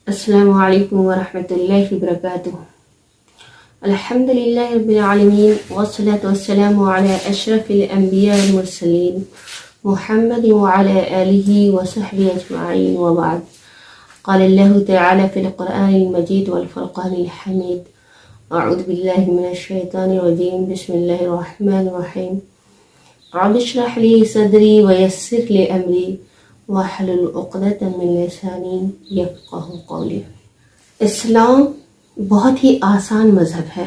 السلام علیکم ورحمۃ اللہ وبرکاتہ۔ الحمد للہ رب العالمین والصلاة والسلام علی اشرف الانبیاء والمرسلین محمد وعلی آلہ وصحبہ اجمعین وبعد۔ قال اللہ تعالی فی القرآن المجید والفرقان الحمید، اعوذ باللہ من الشیطان الرجیم، بسم اللہ الرحمن الرحیم۔ رب اشرح لی صدری ویسر لی امری واحلل عقدۃ من لسانی یفقہوا قولی۔ اسلام بہت ہی آسان مذہب ہے۔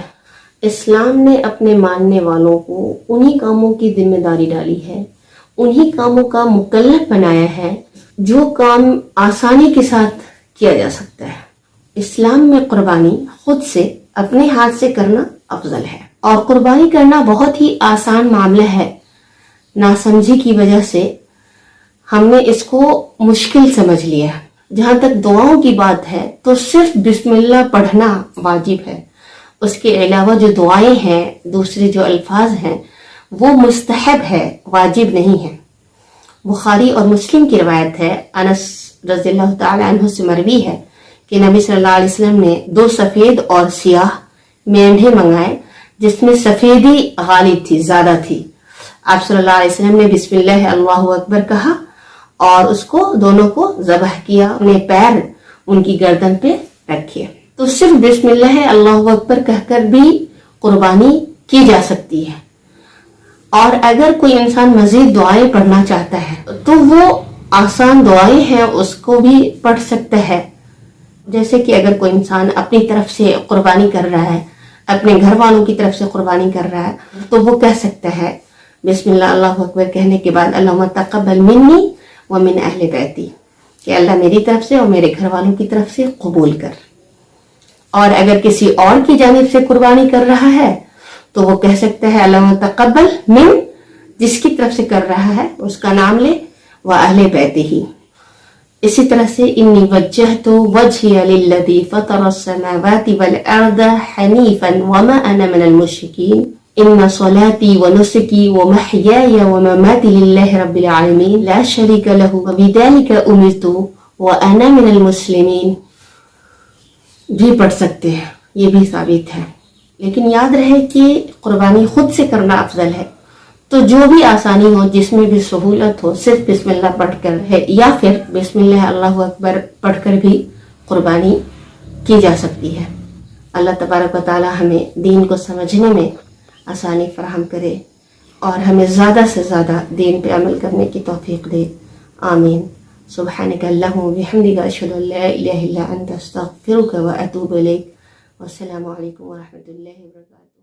اسلام نے اپنے ماننے والوں کو انہی کاموں کی ذمہ داری ڈالی ہے، انہی کاموں کا مکلف بنایا ہے جو کام آسانی کے ساتھ کیا جا سکتا ہے۔ اسلام میں قربانی خود سے اپنے ہاتھ سے کرنا افضل ہے، اور قربانی کرنا بہت ہی آسان معاملہ ہے۔ ناسمجھی کی وجہ سے ہم نے اس کو مشکل سمجھ لیا۔ جہاں تک دعاؤں کی بات ہے تو صرف بسم اللہ پڑھنا واجب ہے، اس کے علاوہ جو دعائیں ہیں، دوسرے جو الفاظ ہیں، وہ مستحب ہے، واجب نہیں ہے۔ بخاری اور مسلم کی روایت ہے، انس رضی اللہ تعالی عنہ سے مروی ہے کہ نبی صلی اللہ علیہ وسلم نے 2 سفید اور سیاہ مینڈھے منگائے، جس میں سفیدی غالب تھی، زیادہ تھی۔ آپ صلی اللہ علیہ وسلم نے بسم اللہ اللہ اکبر کہا اور اس کو دونوں کو ذبح کیا، اپنے پیر ان کی گردن پہ رکھے۔ تو صرف بسم اللہ اللہ اکبر کہہ کر بھی قربانی کی جا سکتی ہے، اور اگر کوئی انسان مزید دعائیں پڑھنا چاہتا ہے تو وہ آسان دعائیں ہیں، اس کو بھی پڑھ سکتا ہے۔ جیسے کہ اگر کوئی انسان اپنی طرف سے قربانی کر رہا ہے، اپنے گھر والوں کی طرف سے قربانی کر رہا ہے، تو وہ کہہ سکتا ہے بسم اللہ اللہ اکبر کہنے کے بعد اللہم تقبل منی ومن اہل بیتی، کہ اللہ میری طرف سے اور میرے گھر والوں کی طرف سے قبول کر۔ اور اگر کسی اور کی جانب سے قربانی کر رہا ہے تو وہ کہہ سکتا ہے اللہم تقبل من، جس کی طرف سے کر رہا ہے اس کا نام لے، واہل بیتہ۔ اسی طرح سے انی وجہت وجہی للذی فطر السماوات والارض حنیفا وما انا من المشرکین ان صلاتی ونسکی ومحیای ومماتی للہ رب العالمین لا شریک لہ وبذلک امرت وانا من المسلمین بھی پڑھ سکتے ہیں، یہ بھی ثابت ہے۔ لیکن یاد رہے کہ قربانی خود سے کرنا افضل ہے، تو جو بھی آسانی ہو، جس میں بھی سہولت ہو، صرف بسم اللہ پڑھ کر ہے، یا پھر بسم اللہ اللہ اکبر پڑھ کر بھی قربانی کی جا سکتی ہے۔ اللہ تبارک و تعالی ہمیں دین کو سمجھنے میں آسانی فراہم کرے اور ہمیں زیادہ سے زیادہ دین پہ عمل کرنے کی توفیق دے، آمین۔ سبحانک اللہم و بحمدک، اشہد ان لا الہ الا انت، استغفرک و اتوب الیک۔ والسلام علیکم ورحمۃ اللہ وبرکاتہ۔